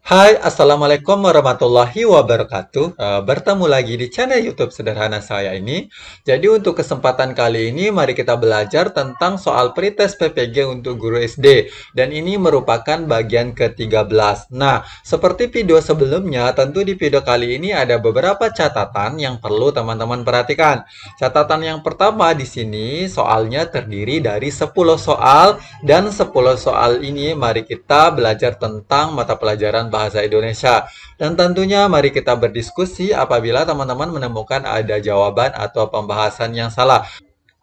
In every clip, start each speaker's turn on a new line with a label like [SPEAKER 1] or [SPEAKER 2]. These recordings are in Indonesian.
[SPEAKER 1] Hai, Assalamualaikum warahmatullahi wabarakatuh. Bertemu lagi di channel YouTube sederhana saya ini. Jadi untuk kesempatan kali ini, mari kita belajar tentang soal pretest PPG untuk guru SD. Dan ini merupakan bagian ke-13. Nah, seperti video sebelumnya, tentu di video kali ini ada beberapa catatan yang perlu teman-teman perhatikan. Catatan yang pertama di sini, soalnya terdiri dari 10 soal. Dan 10 soal ini mari kita belajar tentang mata pelajaran bahasa Indonesia. Dan tentunya mari kita berdiskusi apabila teman-teman menemukan ada jawaban atau pembahasan yang salah.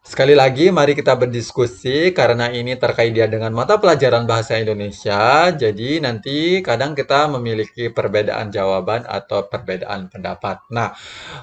[SPEAKER 1] Sekali lagi, mari kita berdiskusi karena ini terkait dia dengan mata pelajaran bahasa Indonesia. Jadi nanti kadang kita memiliki perbedaan jawaban atau perbedaan pendapat. Nah,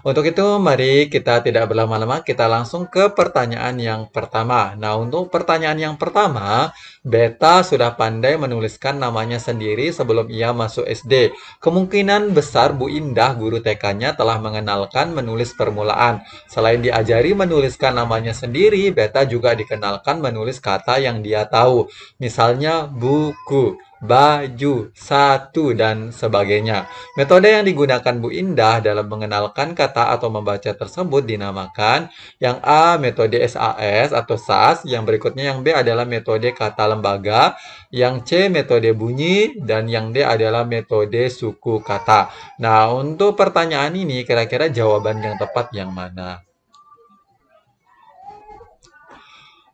[SPEAKER 1] untuk itu, mari kita tidak berlama-lama, kita langsung ke pertanyaan yang pertama. Nah, untuk pertanyaan yang pertama, Beta sudah pandai menuliskan namanya sendiri sebelum ia masuk SD. Kemungkinan besar Bu Indah, guru TK-nya, telah mengenalkan menulis permulaan. Selain diajari menuliskan namanya sendiri, Beta juga dikenalkan menulis kata yang dia tahu. Misalnya buku, baju, satu, dan sebagainya. Metode yang digunakan Bu Indah dalam mengenalkan kata atau membaca tersebut dinamakan yang A, metode SAS atau SAS, yang berikutnya yang B adalah metode kata lembaga, yang C metode bunyi, dan yang D adalah metode suku kata. Nah, untuk pertanyaan ini kira-kira jawaban yang tepat yang mana?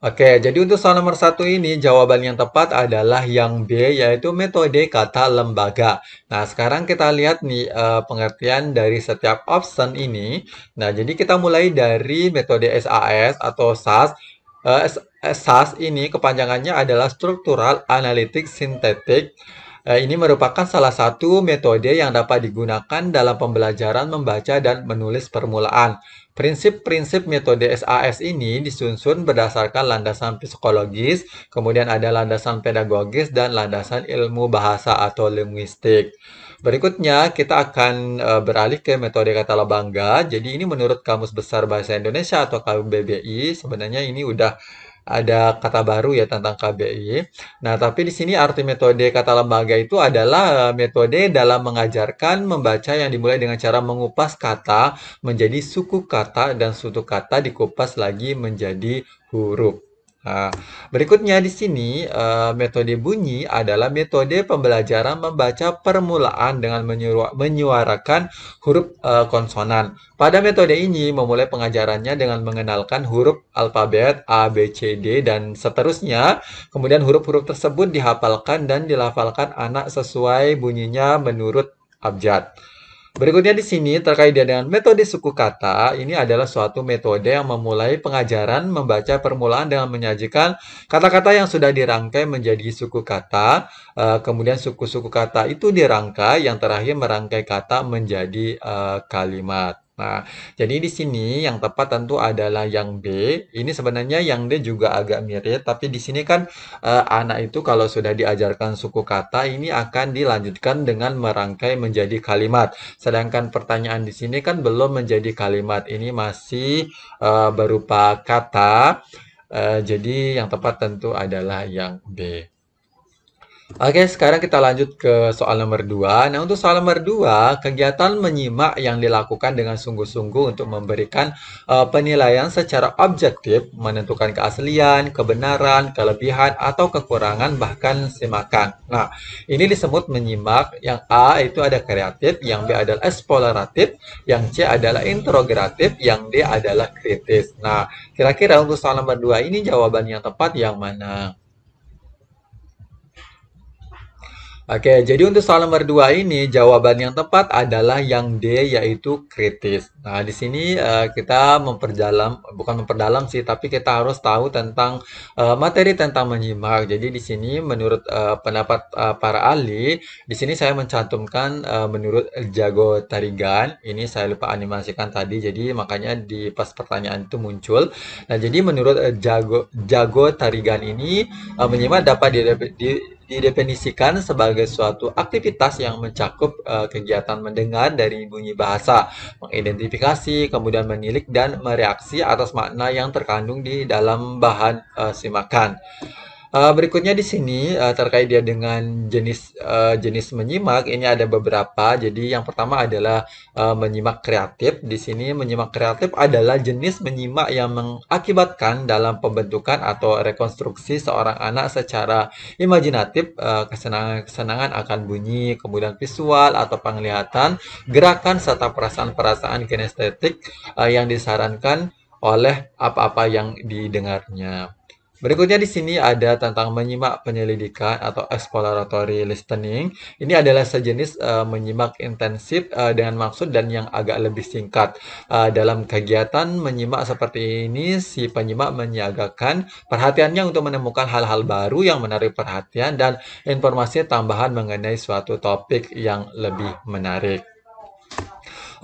[SPEAKER 1] Oke, jadi untuk soal nomor satu ini jawaban yang tepat adalah yang B, yaitu metode kata lembaga. Nah, sekarang kita lihat nih pengertian dari setiap option ini. Nah, jadi kita mulai dari metode SAS atau SAS. SAS ini kepanjangannya adalah Structural Analytic Synthetic. Ini merupakan salah satu metode yang dapat digunakan dalam pembelajaran membaca dan menulis permulaan. Prinsip-prinsip metode SAS ini disusun berdasarkan landasan psikologis, kemudian ada landasan pedagogis, dan landasan ilmu bahasa atau linguistik. Berikutnya, kita akan beralih ke metode kata lebangga. Jadi ini menurut Kamus Besar Bahasa Indonesia atau KBBI, sebenarnya ini udah ada kata baru ya tentang KBI. Nah, tapi di sini arti metode kata lembaga itu adalah metode dalam mengajarkan membaca yang dimulai dengan cara mengupas kata menjadi suku kata dan suku kata dikupas lagi menjadi huruf. Nah, berikutnya di sini metode bunyi adalah metode pembelajaran membaca permulaan dengan menyuarakan huruf konsonan. Pada metode ini memulai pengajarannya dengan mengenalkan huruf alfabet A, B, C, D, dan seterusnya. Kemudian huruf-huruf tersebut dihafalkan dan dilafalkan anak sesuai bunyinya menurut abjad. Berikutnya di sini terkait dengan metode suku kata, ini adalah suatu metode yang memulai pengajaran membaca permulaan dengan menyajikan kata-kata yang sudah dirangkai menjadi suku kata, kemudian suku-suku kata itu dirangkai, yang terakhir merangkai kata menjadi kalimat. Nah, jadi di sini yang tepat tentu adalah yang B. Ini sebenarnya yang D juga agak mirip, tapi di sini kan anak itu kalau sudah diajarkan suku kata, ini akan dilanjutkan dengan merangkai menjadi kalimat. Sedangkan pertanyaan di sini kan belum menjadi kalimat, ini masih berupa kata. Jadi yang tepat tentu adalah yang B. Oke, sekarang kita lanjut ke soal nomor 2. Nah, untuk soal nomor 2, kegiatan menyimak yang dilakukan dengan sungguh-sungguh untuk memberikan penilaian secara objektif, menentukan keaslian, kebenaran, kelebihan, atau kekurangan, bahkan simakan. Nah, ini disebut menyimak. Yang A itu ada kreatif, yang B adalah eksploratif, yang C adalah interrogatif, yang D adalah kritis. Nah, kira-kira untuk soal nomor 2 ini jawaban yang tepat yang mana? Oke, jadi untuk soal nomor 2 ini jawaban yang tepat adalah yang D, yaitu kritis. Nah, di sini kita bukan memperdalam sih, tapi kita harus tahu tentang materi tentang menyimak. Jadi di sini menurut pendapat para ahli, di sini saya mencantumkan menurut Jago Tarigan. Ini saya lupa animasikan tadi, jadi makanya di pas pertanyaan itu muncul. Nah, jadi menurut Jago Tarigan ini menyimak dapat didefinisikan sebagai suatu aktivitas yang mencakup kegiatan mendengar dari bunyi bahasa, mengidentifikasi, kemudian menilik dan mereaksi atas makna yang terkandung di dalam bahan simakan. Berikutnya di sini terkait dia dengan jenis menyimak ini ada beberapa. Jadi yang pertama adalah menyimak kreatif. Di sini menyimak kreatif adalah jenis menyimak yang mengakibatkan dalam pembentukan atau rekonstruksi seorang anak secara imajinatif, kesenangan-kesenangan akan bunyi, kemudian visual atau penglihatan, gerakan serta perasaan-perasaan kinestetik yang disarankan oleh apa-apa yang didengarnya. Berikutnya di sini ada tentang menyimak penyelidikan atau exploratory listening. Ini adalah sejenis menyimak intensif dengan maksud dan yang agak lebih singkat. Dalam kegiatan menyimak seperti ini, si penyimak menyiagakan perhatiannya untuk menemukan hal-hal baru yang menarik perhatian dan informasi tambahan mengenai suatu topik yang lebih menarik.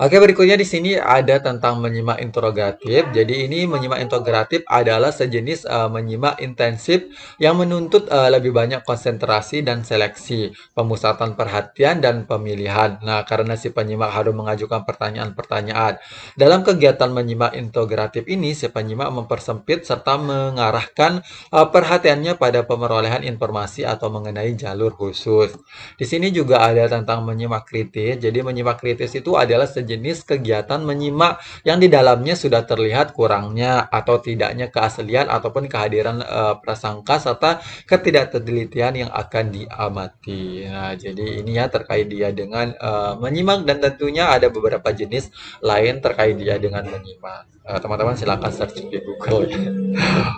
[SPEAKER 1] Oke, berikutnya di sini ada tentang menyimak interogatif. Jadi ini menyimak interogatif adalah sejenis menyimak intensif yang menuntut lebih banyak konsentrasi dan seleksi, pemusatan perhatian dan pemilihan. Nah, karena si penyimak harus mengajukan pertanyaan-pertanyaan. Dalam kegiatan menyimak interogatif ini, si penyimak mempersempit serta mengarahkan perhatiannya pada pemerolehan informasi atau mengenai jalur khusus. Di sini juga ada tentang menyimak kritis. Jadi menyimak kritis itu adalah sejenis kegiatan menyimak yang di dalamnya sudah terlihat kurangnya atau tidaknya keaslian ataupun kehadiran prasangka serta ketidaktelitian yang akan diamati. Nah, jadi ini ya terkait dia dengan menyimak dan tentunya ada beberapa jenis lain terkait dia dengan menyimak. Teman-teman silakan search di Google ya.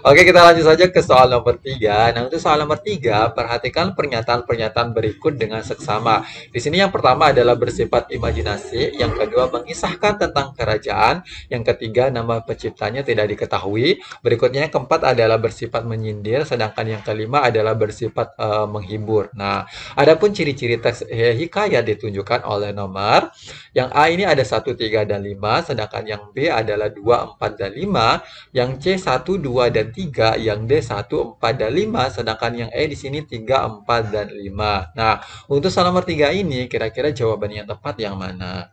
[SPEAKER 1] Oke, kita lanjut saja ke soal nomor 3. Nah, untuk soal nomor 3, perhatikan pernyataan-pernyataan berikut dengan seksama. Di sini yang pertama adalah bersifat imajinasi, yang kedua mengisahkan tentang kerajaan, yang ketiga nama penciptanya tidak diketahui, berikutnya yang keempat adalah bersifat menyindir, sedangkan yang kelima adalah bersifat menghibur. Nah, adapun ciri-ciri teks hikayat ditunjukkan oleh nomor. Yang A ini ada 1, 3, dan 5, sedangkan yang B adalah 2, 4, dan 5, yang C 1, 2, dan 3, yang D 1, 4, dan 5, sedangkan yang E di sini 3, 4, dan 5. Nah, untuk soal nomor 3 ini, kira-kira jawaban yang tepat yang mana?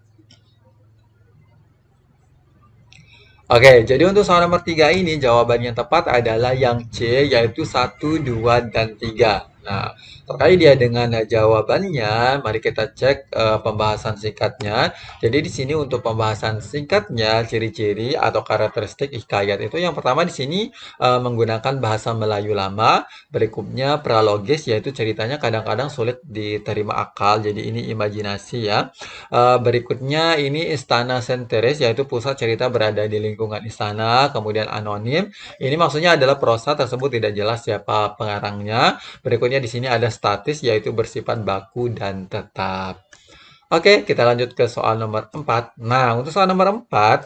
[SPEAKER 1] Oke, jadi untuk soal nomor 3 ini, jawaban yang tepat adalah yang C, yaitu 1, 2, dan 3. Nah, terkait dia dengan jawabannya, mari kita cek pembahasan singkatnya. Jadi di sini untuk pembahasan singkatnya, ciri-ciri atau karakteristik hikayat itu yang pertama di sini menggunakan bahasa Melayu lama, berikutnya pralogis yaitu ceritanya kadang-kadang sulit diterima akal, jadi ini imajinasi ya. Berikutnya ini istana senteris yaitu pusat cerita berada di lingkungan istana, kemudian anonim. Ini maksudnya adalah prosa tersebut tidak jelas siapa pengarangnya. Berikutnya di sini ada statis yaitu bersifat baku dan tetap. Oke, kita lanjut ke soal nomor 4. Nah, untuk soal nomor 4,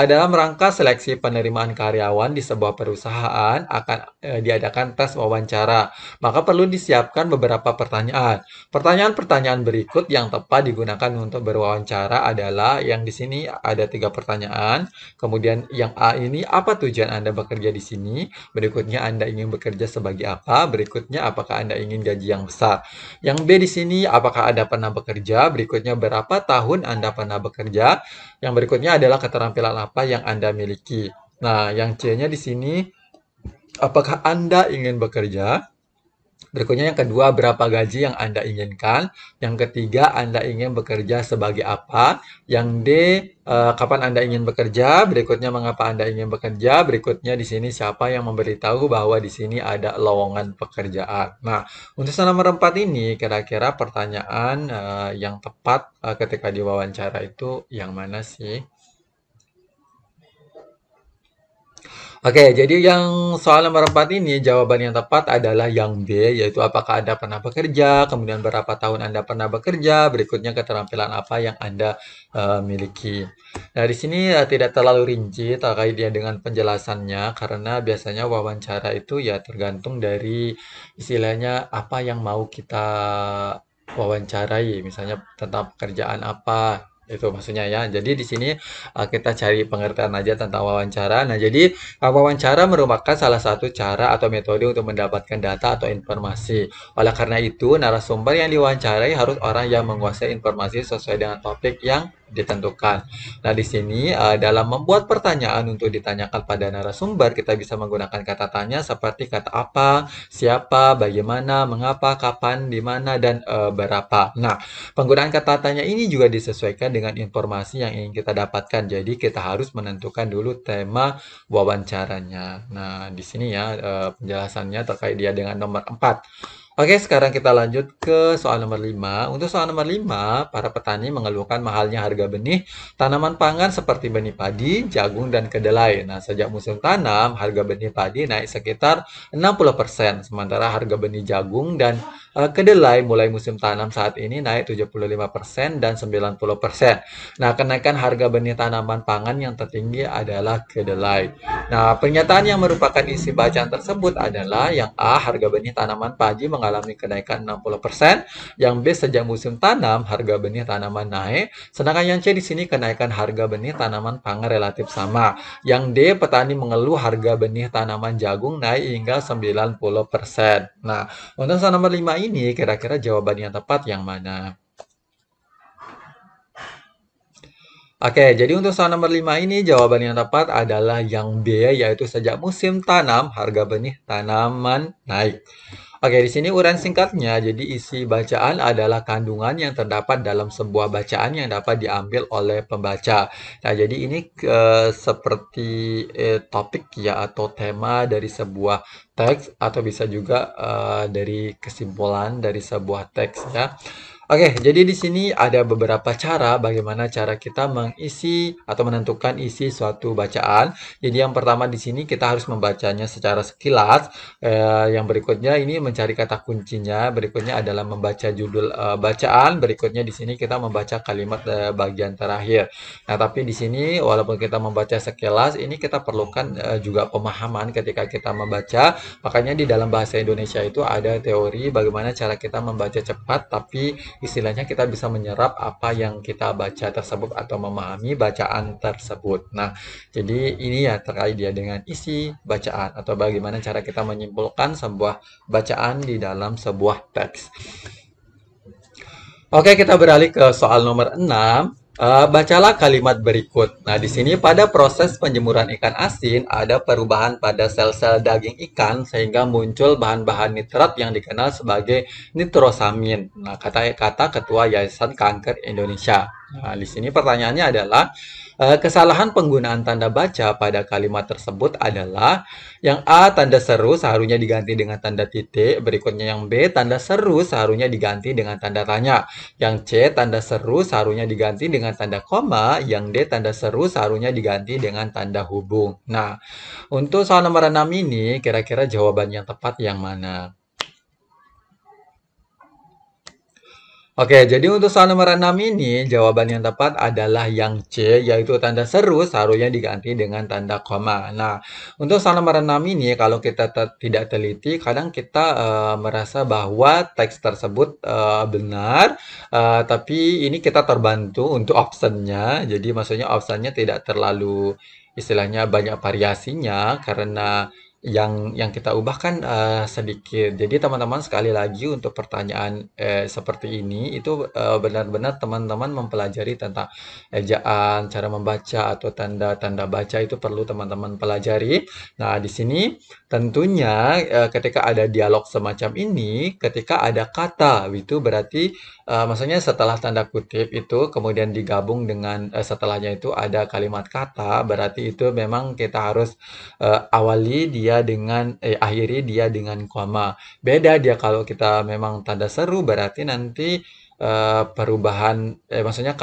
[SPEAKER 1] dalam rangka seleksi penerimaan karyawan di sebuah perusahaan akan diadakan tes wawancara. Maka perlu disiapkan beberapa pertanyaan. Pertanyaan-pertanyaan berikut yang tepat digunakan untuk berwawancara adalah yang di sini ada 3 pertanyaan. Kemudian yang A ini, apa tujuan Anda bekerja di sini? Berikutnya, Anda ingin bekerja sebagai apa? Berikutnya, apakah Anda ingin gaji yang besar? Yang B di sini, apakah Anda pernah bekerja? Berikutnya, berapa tahun Anda pernah bekerja? Yang berikutnya adalah keterampilan apa yang Anda miliki. Nah, yang C-nya di sini, apakah Anda ingin bekerja? Berikutnya yang kedua, berapa gaji yang Anda inginkan? Yang ketiga, Anda ingin bekerja sebagai apa? Yang D, kapan Anda ingin bekerja? Berikutnya, mengapa Anda ingin bekerja? Berikutnya di sini siapa yang memberitahu bahwa di sini ada lowongan pekerjaan. Nah, untuk soal nomor 4 ini, kira-kira pertanyaan yang tepat ketika diwawancara itu yang mana sih? Oke, jadi yang soal nomor 4 ini jawaban yang tepat adalah yang B, yaitu apakah Anda pernah bekerja, kemudian berapa tahun Anda pernah bekerja, berikutnya keterampilan apa yang Anda miliki. Nah, di sini tidak terlalu rinci terkait dia dengan penjelasannya, karena biasanya wawancara itu ya tergantung dari istilahnya apa yang mau kita wawancarai, misalnya tentang pekerjaan apa. Itu maksudnya ya. Jadi di sini kita cari pengertian aja tentang wawancara. Nah, jadi wawancara merupakan salah satu cara atau metode untuk mendapatkan data atau informasi. Oleh karena itu, narasumber yang diwawancarai harus orang yang menguasai informasi sesuai dengan topik yang ditentukan. Nah, di sini dalam membuat pertanyaan untuk ditanyakan pada narasumber, kita bisa menggunakan kata tanya seperti kata apa, siapa, bagaimana, mengapa, kapan, di mana, dan berapa. Nah, penggunaan kata tanya ini juga disesuaikan dengan informasi yang ingin kita dapatkan. Jadi, kita harus menentukan dulu tema wawancaranya. Nah, di sini ya penjelasannya terkait dia dengan nomor 4. Oke, sekarang kita lanjut ke soal nomor 5. Untuk soal nomor 5, para petani mengeluhkan mahalnya harga benih tanaman pangan seperti benih padi, jagung, dan kedelai. Nah, sejak musim tanam, harga benih padi naik sekitar 60%, sementara harga benih jagung dan kedelai mulai musim tanam saat ini naik 75% dan 90%. Nah, kenaikan harga benih tanaman pangan yang tertinggi adalah kedelai. Nah, pernyataan yang merupakan isi bacaan tersebut adalah yang A, harga benih tanaman padi mengalami kenaikan 60%, yang B, sejak musim tanam harga benih tanaman naik, sedangkan yang C di sini kenaikan harga benih tanaman pangan relatif sama. Yang D, petani mengeluh harga benih tanaman jagung naik hingga 90%. Nah, untuk soal nomor 5 ini kira-kira jawaban yang tepat yang mana? Oke, jadi untuk soal nomor 5 ini jawaban yang tepat adalah yang B, yaitu sejak musim tanam harga benih tanaman naik. Oke, di sini uraian singkatnya. Jadi isi bacaan adalah kandungan yang terdapat dalam sebuah bacaan yang dapat diambil oleh pembaca. Nah, jadi ini seperti topik ya atau tema dari sebuah teks atau bisa juga dari kesimpulan dari sebuah teks ya. Oke, jadi di sini ada beberapa cara bagaimana cara kita mengisi atau menentukan isi suatu bacaan. Jadi yang pertama di sini kita harus membacanya secara sekilas. Yang berikutnya ini mencari kata kuncinya. Berikutnya adalah membaca judul bacaan. Berikutnya di sini kita membaca kalimat bagian terakhir. Nah, tapi di sini walaupun kita membaca sekilas, ini kita perlukan juga pemahaman ketika kita membaca. Makanya di dalam bahasa Indonesia itu ada teori bagaimana cara kita membaca cepat tapi istilahnya kita bisa menyerap apa yang kita baca tersebut atau memahami bacaan tersebut. Nah, jadi ini ya terkait dia dengan isi bacaan atau bagaimana cara kita menyimpulkan sebuah bacaan di dalam sebuah teks. Oke, kita beralih ke soal nomor 6. Bacalah kalimat berikut. Nah, di sini pada proses penjemuran ikan asin ada perubahan pada sel-sel daging ikan sehingga muncul bahan-bahan nitrat yang dikenal sebagai nitrosamin. Nah, kata Ketua Yayasan Kanker Indonesia. Nah, di sini pertanyaannya adalah kesalahan penggunaan tanda baca pada kalimat tersebut adalah yang A, tanda seru seharusnya diganti dengan tanda titik. Berikutnya yang B, tanda seru seharusnya diganti dengan tanda tanya. Yang C, tanda seru seharusnya diganti dengan tanda koma. Yang D, tanda seru seharusnya diganti dengan tanda hubung. Nah, untuk soal nomor 6 ini, kira-kira jawaban yang tepat yang mana? Oke, jadi untuk soal nomor 6 ini, jawaban yang tepat adalah yang C, yaitu tanda seru seharusnya diganti dengan tanda koma. Nah, untuk soal nomor 6 ini, kalau kita tidak teliti, kadang kita merasa bahwa teks tersebut benar, tapi ini kita terbantu untuk optionnya. Jadi maksudnya optionnya tidak terlalu istilahnya banyak variasinya, karena yang kita ubah kan sedikit. Jadi teman-teman sekali lagi untuk pertanyaan seperti ini itu benar-benar teman-teman mempelajari tentang ejaan, cara membaca atau tanda-tanda baca itu perlu teman-teman pelajari. Nah, di sini tentunya ketika ada dialog semacam ini, ketika ada kata itu berarti maksudnya setelah tanda kutip itu kemudian digabung dengan setelahnya itu ada kalimat kata, berarti itu memang kita harus akhiri dia dengan koma. Beda dia kalau kita memang tanda seru berarti nanti perubahan maksudnya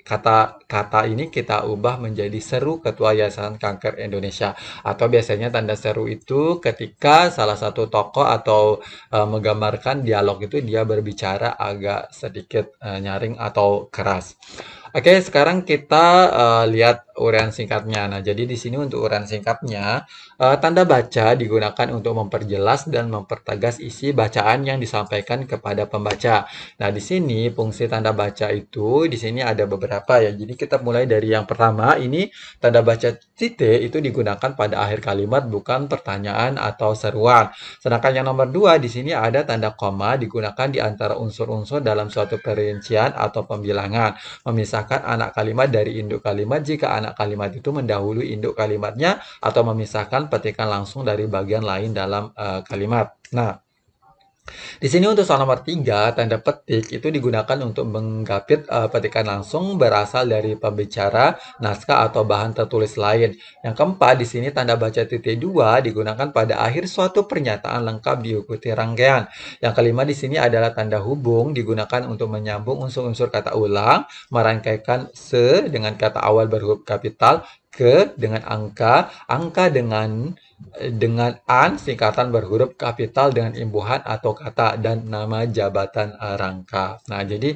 [SPEAKER 1] kata-kata ini kita ubah menjadi seru Ketua Yayasan Kanker Indonesia. Atau biasanya tanda seru itu ketika salah satu tokoh atau menggambarkan dialog itu dia berbicara agak sedikit nyaring atau keras. Oke, sekarang kita lihat uraian singkatnya. Nah, jadi di sini untuk uraian singkatnya, tanda baca digunakan untuk memperjelas dan mempertegas isi bacaan yang disampaikan kepada pembaca. Nah, di sini fungsi tanda baca itu di sini ada beberapa ya. Jadi kita mulai dari yang pertama, ini tanda baca titik itu digunakan pada akhir kalimat bukan pertanyaan atau seruan. Sedangkan yang nomor dua di sini ada tanda koma digunakan di antara unsur-unsur dalam suatu perincian atau pembilangan, memisahkan memisahkan anak kalimat dari induk kalimat jika anak kalimat itu mendahului induk kalimatnya atau memisahkan petikan langsung dari bagian lain dalam kalimat. Nah, di sini untuk soal nomor 3, tanda petik itu digunakan untuk menggapit petikan langsung berasal dari pembicara, naskah, atau bahan tertulis lain. Yang keempat, di sini tanda baca titik 2 digunakan pada akhir suatu pernyataan lengkap diikuti rangkaian. Yang kelima di sini adalah tanda hubung digunakan untuk menyambung unsur-unsur kata ulang, merangkaikan se dengan kata awal berhuruf kapital, ke dengan angka, angka dengan an singkatan berhuruf kapital dengan imbuhan atau kata dan nama jabatan rangka. Nah, jadi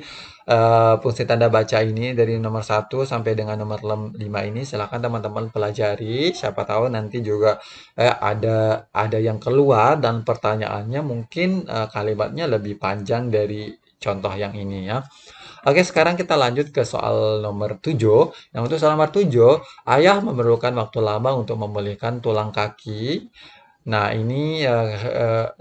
[SPEAKER 1] fungsi tanda baca ini dari nomor 1 sampai dengan nomor 5 ini silakan teman-teman pelajari. Siapa tahu nanti juga ada yang keluar dan pertanyaannya mungkin kalimatnya lebih panjang dari contoh yang ini ya. Oke, sekarang kita lanjut ke soal nomor 7. Yang untuk soal nomor 7, ayah memerlukan waktu lama untuk memulihkan tulang kaki. Nah, ini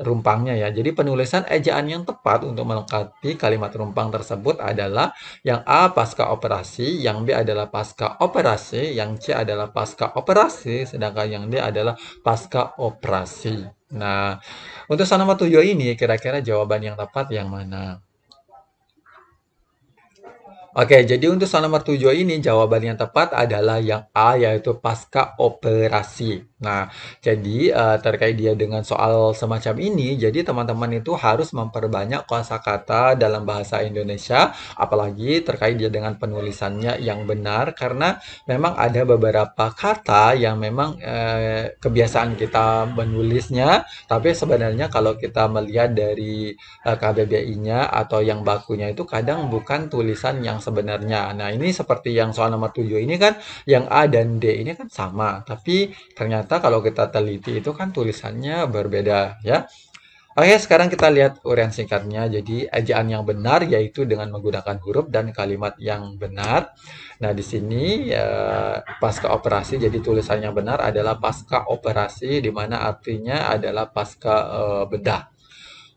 [SPEAKER 1] rumpangnya ya. Jadi penulisan ejaan yang tepat untuk melengkapi kalimat rumpang tersebut adalah yang A pasca operasi, yang B adalah pasca operasi, yang C adalah pasca operasi, sedangkan yang D adalah pasca operasi. Nah, untuk soal nomor 7 ini kira-kira jawaban yang tepat yang mana? Oke, jadi untuk soal nomor 7 ini jawaban yang tepat adalah yang A, yaitu pasca operasi. Nah, jadi terkait dia dengan soal semacam ini, jadi teman-teman itu harus memperbanyak kosakata dalam bahasa Indonesia, apalagi terkait dia dengan penulisannya yang benar, karena memang ada beberapa kata yang memang kebiasaan kita menulisnya, tapi sebenarnya kalau kita melihat dari KBBI-nya atau yang bakunya itu kadang bukan tulisan yang sebenarnya. Nah, ini seperti yang soal nomor 7 ini kan, yang A dan D ini kan sama, tapi ternyata kalau kita teliti itu kan tulisannya berbeda ya. Oke, sekarang kita lihat uraian singkatnya. Jadi, ejaan yang benar yaitu dengan menggunakan huruf dan kalimat yang benar. Nah, di sini pasca operasi, jadi tulisannya benar adalah pasca operasi, di mana artinya adalah pasca bedah.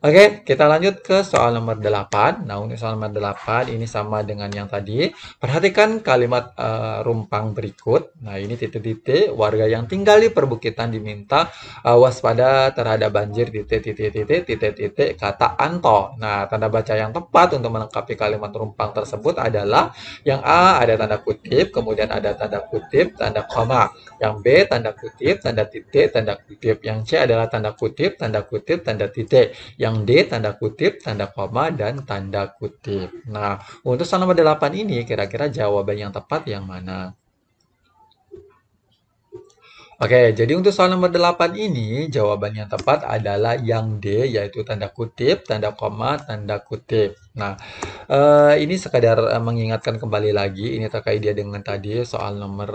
[SPEAKER 1] Oke, kita lanjut ke soal nomor 8. Nah, untuk soal nomor 8 ini sama dengan yang tadi. Perhatikan kalimat rumpang berikut. Nah, ini titik-titik. Warga yang tinggal di perbukitan diminta waspada terhadap banjir titik-titik kata Anto. Nah, tanda baca yang tepat untuk melengkapi kalimat rumpang tersebut adalah yang A ada tanda kutip, kemudian ada tanda kutip, tanda koma. Yang B tanda kutip, tanda titik, tanda kutip. Yang C adalah tanda kutip, tanda titik. Yang D tanda kutip, tanda koma, dan tanda kutip. Nah, untuk soal nomor 8 ini kira-kira jawaban yang tepat yang mana? Oke, jadi untuk soal nomor 8 ini, jawaban yang tepat adalah yang D, yaitu tanda kutip, tanda koma, tanda kutip. Nah, ini sekadar mengingatkan kembali lagi, ini terkait dia dengan tadi soal nomor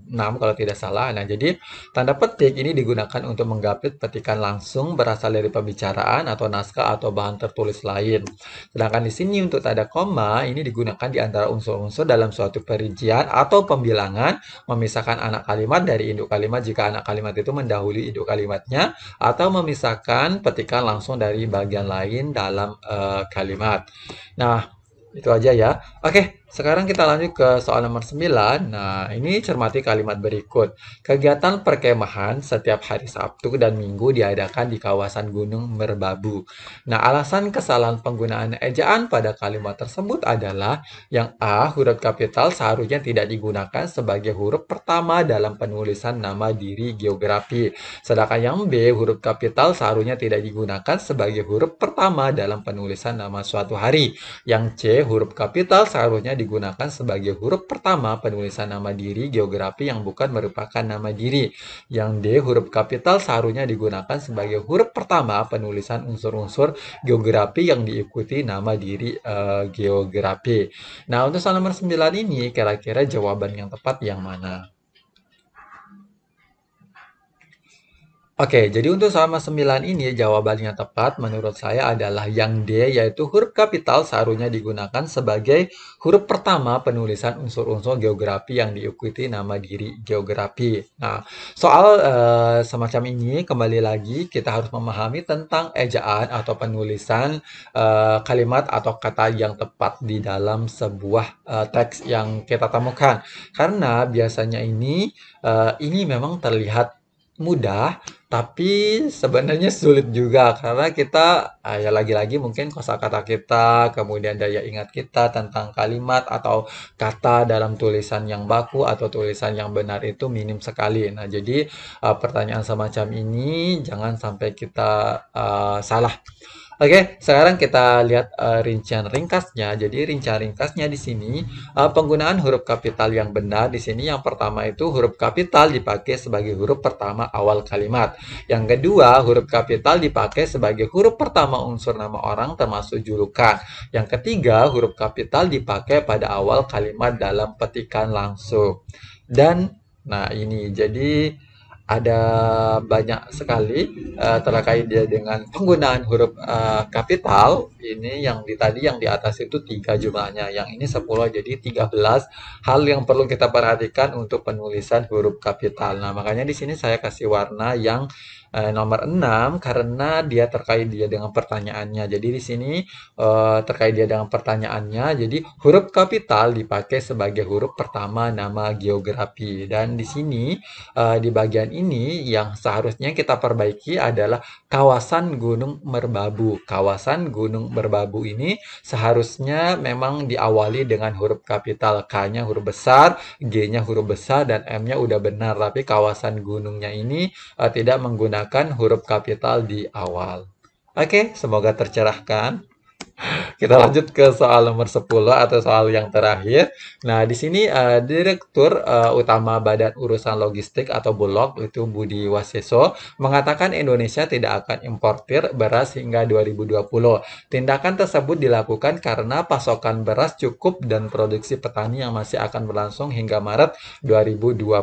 [SPEAKER 1] 6 kalau tidak salah. Nah, jadi tanda petik ini digunakan untuk menggapit petikan langsung berasal dari pembicaraan atau naskah atau bahan tertulis lain. Sedangkan di sini untuk tanda koma ini digunakan di antara unsur-unsur dalam suatu perincian atau pembilangan memisahkan anak kalimat dari induk kalimat jika anak kalimat itu mendahului induk kalimatnya atau memisahkan petikan langsung dari bagian lain dalam kalimat. Nah, itu aja ya. Oke, sekarang kita lanjut ke soal nomor 9. Nah, ini cermati kalimat berikut. Kegiatan perkemahan setiap hari Sabtu dan Minggu diadakan di kawasan Gunung Merbabu. Nah, alasan kesalahan penggunaan ejaan pada kalimat tersebut adalah yang A, huruf kapital seharusnya tidak digunakan sebagai huruf pertama dalam penulisan nama diri geografi. Sedangkan yang B, huruf kapital seharusnya tidak digunakan sebagai huruf pertama dalam penulisan nama suatu hari. Yang C, huruf kapital seharusnya digunakan sebagai huruf pertama penulisan nama diri geografi yang bukan merupakan nama diri. Yang D, huruf kapital seharusnya digunakan sebagai huruf pertama penulisan unsur-unsur geografi yang diikuti nama diri geografi. Nah, untuk soal nomor 9 ini kira-kira jawaban yang tepat yang mana? Oke, jadi untuk selama 9 ini jawaban yang tepat menurut saya adalah yang D, yaitu huruf kapital seharusnya digunakan sebagai huruf pertama penulisan unsur-unsur geografi yang diikuti nama diri geografi. Nah, soal semacam ini kembali lagi kita harus memahami tentang ejaan atau penulisan kalimat atau kata yang tepat di dalam sebuah teks yang kita temukan. Karena biasanya ini memang terlihat mudah, tapi sebenarnya sulit juga karena kita ya lagi-lagi mungkin kosakata kita, kemudian daya ingat kita tentang kalimat atau kata dalam tulisan yang baku atau tulisan yang benar itu minim sekali. Nah, jadi pertanyaan semacam ini jangan sampai kita salah. Oke, sekarang kita lihat rincian ringkasnya. Jadi rincian ringkasnya di sini penggunaan huruf kapital yang benar di sini yang pertama itu huruf kapital dipakai sebagai huruf pertama awal kalimat. Yang kedua, huruf kapital dipakai sebagai huruf pertama unsur nama orang termasuk julukan. Yang ketiga, huruf kapital dipakai pada awal kalimat dalam petikan langsung. Dan nah ini jadi ada banyak sekali terkait dia dengan penggunaan huruf kapital. Ini yang tadi yang di atas itu 3 jumlahnya, yang ini 10 jadi 13 hal yang perlu kita perhatikan untuk penulisan huruf kapital. Nah, makanya di sini saya kasih warna yang nomor 6 karena dia terkait dia dengan pertanyaannya. Jadi di sini terkait dia dengan pertanyaannya, jadi huruf kapital dipakai sebagai huruf pertama nama geografi. Dan di sini di bagian ini yang seharusnya kita perbaiki adalah kawasan Gunung Merbabu. Kawasan Gunung Merbabu ini seharusnya memang diawali dengan huruf kapital, K-nya huruf besar, G-nya huruf besar, dan M-nya udah benar. Tapi kawasan gunungnya ini tidak menggunakan huruf kapital di awal. Oke, semoga tercerahkan. Kita lanjut ke soal nomor 10 atau soal yang terakhir. Nah, di sini Direktur Utama Badan Urusan Logistik atau Bulog itu Budi Waseso mengatakan Indonesia tidak akan importir beras hingga 2020. Tindakan tersebut dilakukan karena pasokan beras cukup dan produksi petani yang masih akan berlangsung hingga Maret 2020.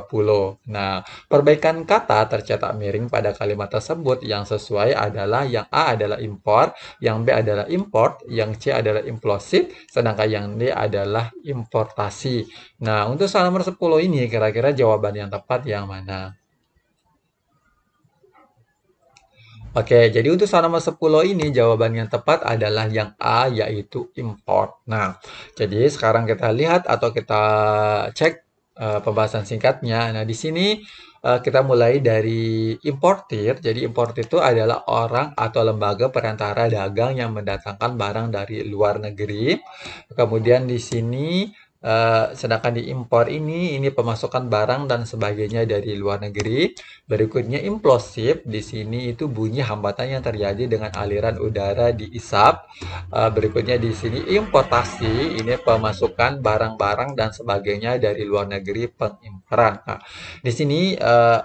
[SPEAKER 1] Nah, perbaikan kata tercetak miring pada kalimat tersebut yang sesuai adalah yang A adalah impor, yang B adalah import, yang C adalah implosif, sedangkan yang D adalah importasi. Nah, untuk soal nomor 10 ini kira-kira jawaban yang tepat yang mana? Oke, jadi untuk soal nomor 10 ini jawaban yang tepat adalah yang A, yaitu import. Nah, jadi sekarang kita lihat atau kita cek pembahasan singkatnya. Nah, di sini kita mulai dari importir. Jadi importir itu adalah orang atau lembaga perantara dagang yang mendatangkan barang dari luar negeri. Kemudian di sini sedangkan di impor ini pemasukan barang dan sebagainya dari luar negeri. Berikutnya implosif, di sini itu bunyi hambatan yang terjadi dengan aliran udara diisap. Berikutnya di sini importasi, ini pemasukan barang-barang dan sebagainya dari luar negeri pengimporan. Nah, di sini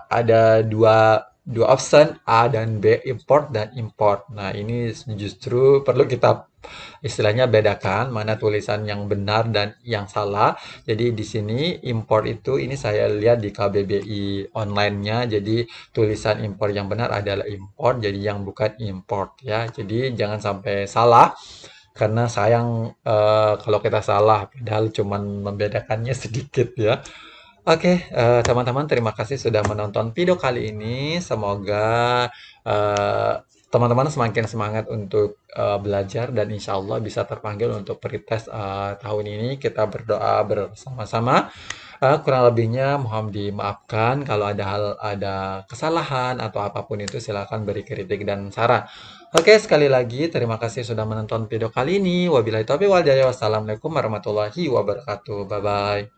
[SPEAKER 1] ada dua option A dan B, import dan import. Nah, ini justru perlu kita istilahnya bedakan mana tulisan yang benar dan yang salah. Jadi di sini import itu ini saya lihat di KBBI online-nya. Jadi tulisan import yang benar adalah import, jadi yang bukan import ya. Jadi jangan sampai salah karena sayang kalau kita salah padahal cuman membedakannya sedikit ya. Oke, teman-teman terima kasih sudah menonton video kali ini. Semoga eh, teman-teman semakin semangat untuk belajar dan insya Allah bisa terpanggil untuk pretest tahun ini. Kita berdoa bersama-sama. Kurang lebihnya mohon dimaafkan kalau ada kesalahan atau apapun itu silakan beri kritik dan saran. Oke, sekali lagi terima kasih sudah menonton video kali ini. Wabillahi taufiq wal hidayah. Wassalamualaikum warahmatullahi wabarakatuh. Bye bye.